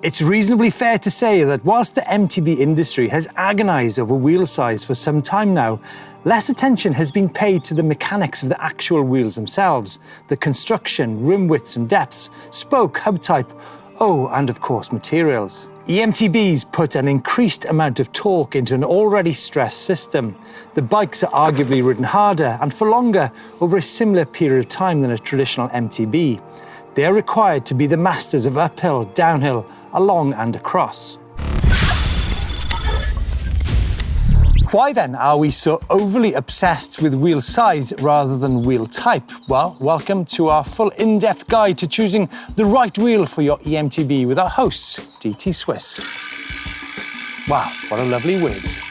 It's reasonably fair to say that whilst the MTB industry has agonised over wheel size for some time now, less attention has been paid to the mechanics of the actual wheels themselves, the construction, rim widths and depths, spoke, hub type, and of course materials. eMTBs put an increased amount of torque into an already stressed system. The bikes are arguably ridden harder and for longer over a similar period of time than a traditional MTB. They are required to be the masters of uphill, downhill, along and across. Why then are we so overly obsessed with wheel size rather than wheel type? Well, welcome to our full in-depth guide to choosing the right wheel for your eMTB with our hosts, DT Swiss. Wow, what a lovely whiz.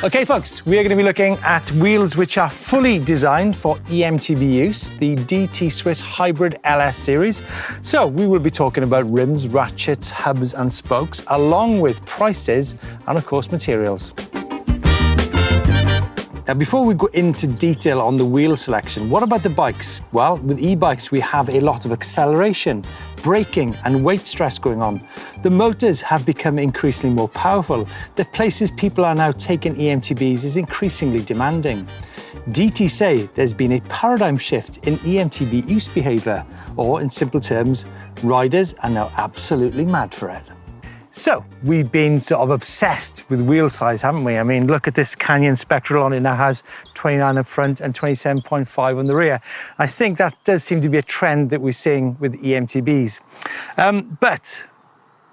Okay folks, we are going to be looking at wheels which are fully designed for eMTB use, the DT Swiss Hybrid LS series. So we will be talking about rims, ratchets, hubs and spokes, along with prices and of course materials. Now, before we go into detail on the wheel selection, what about the bikes? Well, with e-bikes, we have a lot of acceleration, braking and weight stress going on. The motors have become increasingly more powerful. The places people are now taking eMTBs is increasingly demanding. DT say there's been a paradigm shift in eMTB use behaviour, or in simple terms, riders are now absolutely mad for it. So, we've been sort of obsessed with wheel size, haven't we? I mean, look at this Canyon Spectral. It now has 29 up front and 27.5 on the rear. I think that does seem to be a trend that we're seeing with eMTBs. But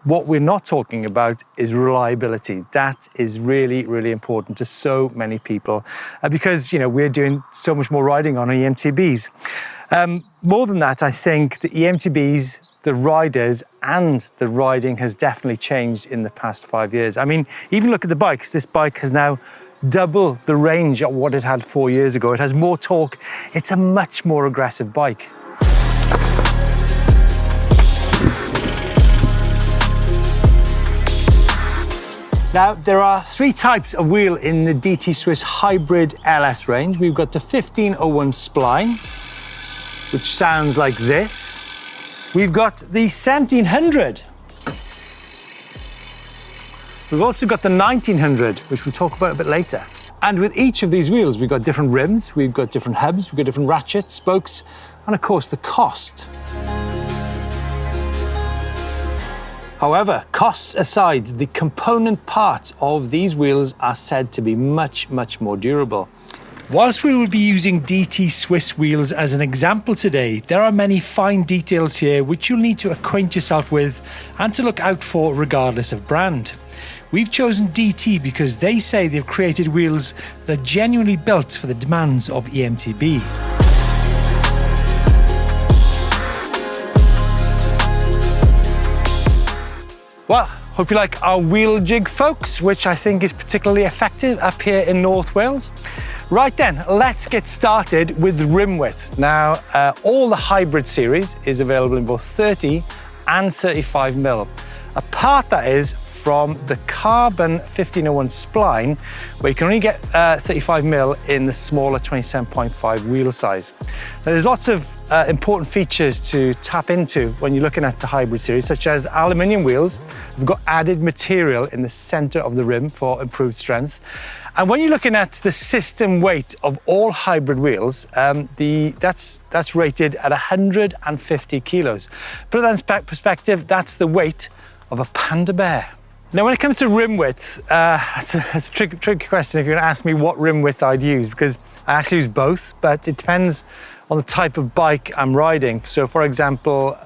what we're not talking about is reliability. That is really, really important to so many people because, you know, we're doing so much more riding on eMTBs. More than that, I think the eMTBs, the riders and the riding has definitely changed in the past 5 years. I mean, even look at the bikes. This bike has now double the range of what it had 4 years ago. It has more torque. It's a much more aggressive bike. Now, there are three types of wheel in the DT Swiss Hybrid LS range. We've got the 1501 spline, which sounds like this. We've got the 1700. We've also got the 1900, which we'll talk about a bit later. And with each of these wheels, we've got different rims, we've got different hubs, we've got different ratchets, spokes, and of course the cost. However, costs aside, the component parts of these wheels are said to be much, much more durable. Whilst we will be using DT Swiss wheels as an example today, there are many fine details here which you'll need to acquaint yourself with and to look out for regardless of brand. We've chosen DT because they say they've created wheels that are genuinely built for the demands of eMTB. Well, hope you like our wheel jig, folks, which I think is particularly effective up here in North Wales. Right then, let's get started with rim width. Now, all the hybrid series is available in both 30 and 35mm. Apart, that is, from the carbon 1501 spline, where you can only get 35mm in the smaller 27.5 wheel size. Now, there's lots of important features to tap into when you're looking at the hybrid series, such as the aluminium wheels. We've got added material in the center of the rim for improved strength. And when you're looking at the system weight of all hybrid wheels, that's rated at 150 kilos. Put that in perspective, that's the weight of a panda bear. Now, when it comes to rim width, that's a tricky question if you're gonna ask me what rim width I'd use, because I actually use both, but it depends on the type of bike I'm riding. So for example,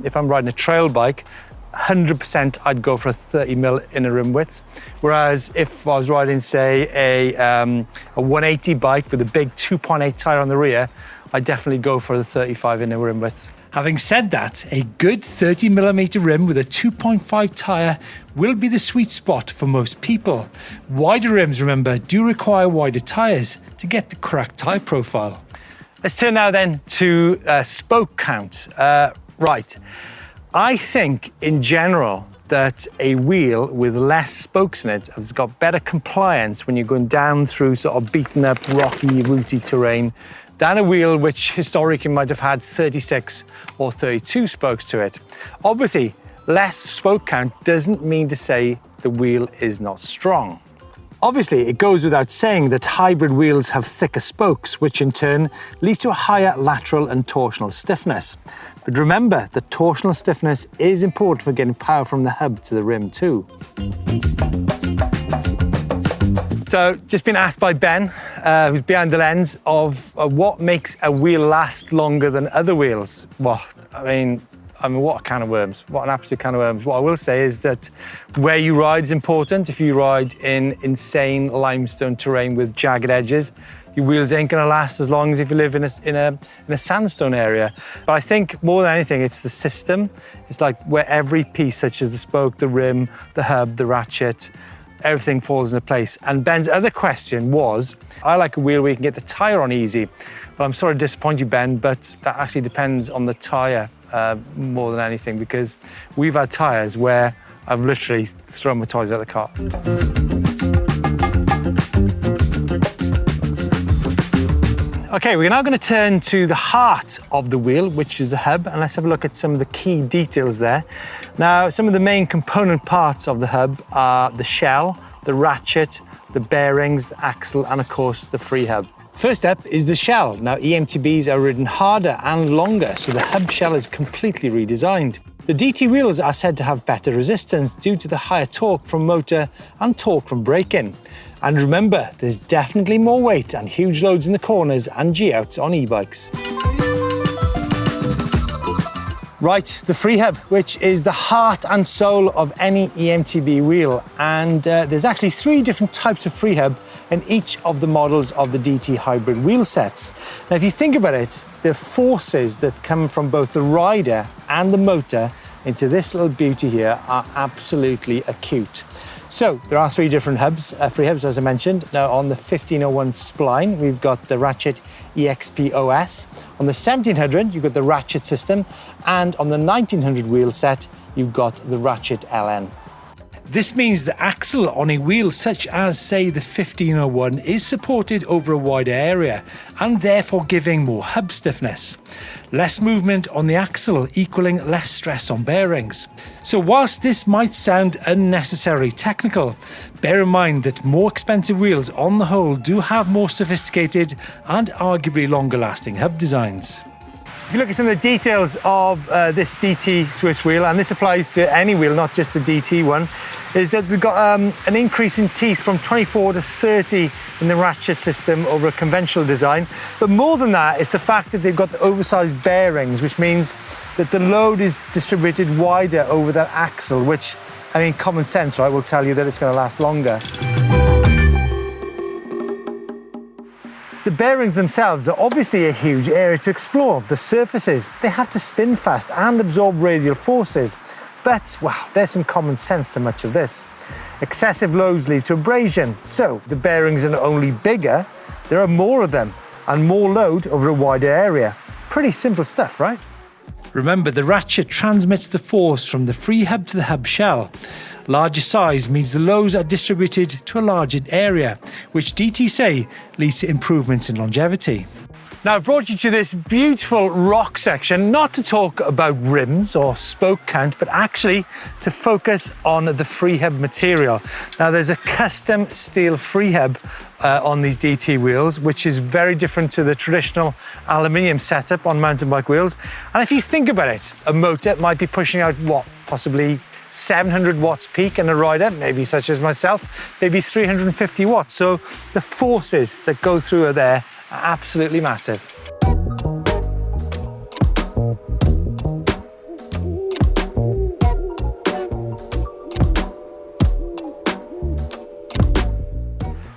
if I'm riding a trail bike, 100% I'd go for a 30mm inner rim width. Whereas if I was riding, say, a 180 bike with a big 2.8 tyre on the rear, I'd definitely go for the 35 inner rim width. Having said that, a good 30mm rim with a 2.5 tyre will be the sweet spot for most people. Wider rims, remember, do require wider tyres to get the correct tyre profile. Let's turn now then to spoke count. Right. I think, in general, that a wheel with less spokes in it has got better compliance when you're going down through sort of beaten up, rocky, rooty terrain than a wheel which historically might have had 36 or 32 spokes to it. Obviously, less spoke count doesn't mean to say the wheel is not strong. Obviously, it goes without saying that hybrid wheels have thicker spokes, which in turn leads to a higher lateral and torsional stiffness. But remember that torsional stiffness is important for getting power from the hub to the rim too. So, just been asked by Ben, who's behind the lens, of what makes a wheel last longer than other wheels. Well, I mean, what a can of worms. What an absolute can of worms. What I will say is that where you ride is important. If you ride in insane limestone terrain with jagged edges, your wheels ain't gonna last as long as if you live in a sandstone area. But I think more than anything, it's the system. It's like where every piece, such as the spoke, the rim, the hub, the ratchet, everything falls into place. And Ben's other question was, I like a wheel where you can get the tire on easy. Well, I'm sorry to disappoint you, Ben, but that actually depends on the tire. More than anything, because we've had tyres where I've literally thrown my toys out of the car. Okay, we're now going to turn to the heart of the wheel, which is the hub, and let's have a look at some of the key details there. Now, some of the main component parts of the hub are the shell, the ratchet, the bearings, the axle, and of course the Freehub. First up is the shell. Now, eMTBs are ridden harder and longer, so the hub shell is completely redesigned. The DT wheels are said to have better resistance due to the higher torque from motor and torque from braking. And remember, there's definitely more weight and huge loads in the corners and G-outs on e-bikes. Right, the Freehub, which is the heart and soul of any eMTB wheel. And there's actually 3 different types of Freehub in each of the models of the DT hybrid wheel sets. Now, if you think about it, the forces that come from both the rider and the motor into this little beauty here are absolutely acute. So there are 3 different hubs, Freehubs, as I mentioned. Now, on the 1501 spline, we've got the Ratchet EXP OS. On the 1700, you've got the Ratchet system. And on the 1900 wheel set, you've got the Ratchet Ln. This means the axle on a wheel such as, say, the 1501 is supported over a wider area and therefore giving more hub stiffness. Less movement on the axle equaling less stress on bearings. So whilst this might sound unnecessarily technical, bear in mind that more expensive wheels on the whole do have more sophisticated and arguably longer lasting hub designs. If you look at some of the details of this DT Swiss wheel, and this applies to any wheel, not just the DT one, is that we've got an increase in teeth from 24 to 30 in the ratchet system over a conventional design. But more than that, it's the fact that they've got the oversized bearings, which means that the load is distributed wider over that axle, which, I mean, common sense, right, will tell you that it's going to last longer. The bearings themselves are obviously a huge area to explore. The surfaces, they have to spin fast and absorb radial forces. But, well, there's some common sense to much of this. Excessive loads lead to abrasion, so the bearings are not only bigger, there are more of them, and more load over a wider area. Pretty simple stuff, right? Remember, the ratchet transmits the force from the Freehub to the hub shell. Larger size means the loads are distributed to a larger area, which DT say leads to improvements in longevity. Now, I've brought you to this beautiful rock section, not to talk about rims or spoke count, but actually to focus on the Freehub material. Now, there's a custom steel Freehub on these DT wheels, which is very different to the traditional aluminium setup on mountain bike wheels. And if you think about it, a motor might be pushing out, what, possibly 700 watts peak, and a rider, maybe such as myself, maybe 350 watts. So the forces that go through are there are absolutely massive.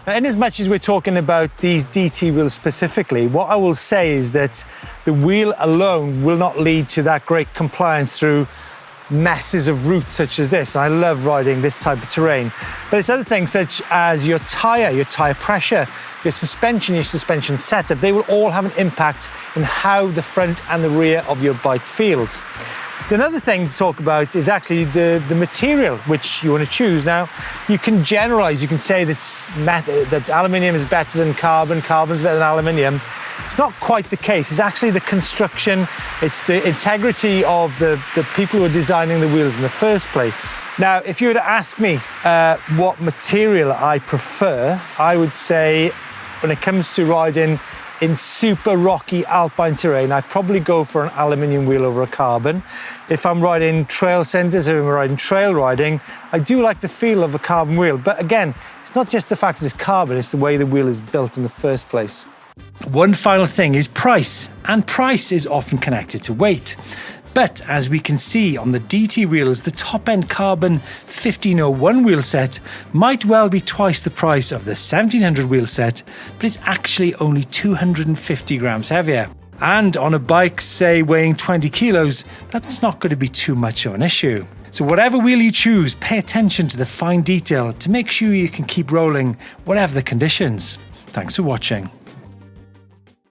Now, in as much as we're talking about these DT wheels specifically, what I will say is that the wheel alone will not lead to that great compliance through messes of routes such as this. I love riding this type of terrain. But it's other things such as your tyre pressure, your suspension setup. They will all have an impact in how the front and the rear of your bike feels. Another thing to talk about is actually the material which you want to choose. Now, you can generalize, you can say that aluminium is better than carbon, carbon's better than aluminium. It's not quite the case. It's actually the construction, it's the integrity of the people who are designing the wheels in the first place. Now, if you were to ask me what material I prefer, I would say when it comes to riding in super rocky alpine terrain, I'd probably go for an aluminium wheel over a carbon. If I'm riding trail centres, if I'm riding trail riding, I do like the feel of a carbon wheel. But again, it's not just the fact that it's carbon, it's the way the wheel is built in the first place. One final thing is price, and price is often connected to weight. But as we can see on the DT wheels, the top-end carbon 1501 wheel set might well be twice the price of the 1700 wheel set, but it's actually only 250 grams heavier. And on a bike, say, weighing 20 kilos, that's not going to be too much of an issue. So whatever wheel you choose, pay attention to the fine detail to make sure you can keep rolling whatever the conditions. Thanks for watching.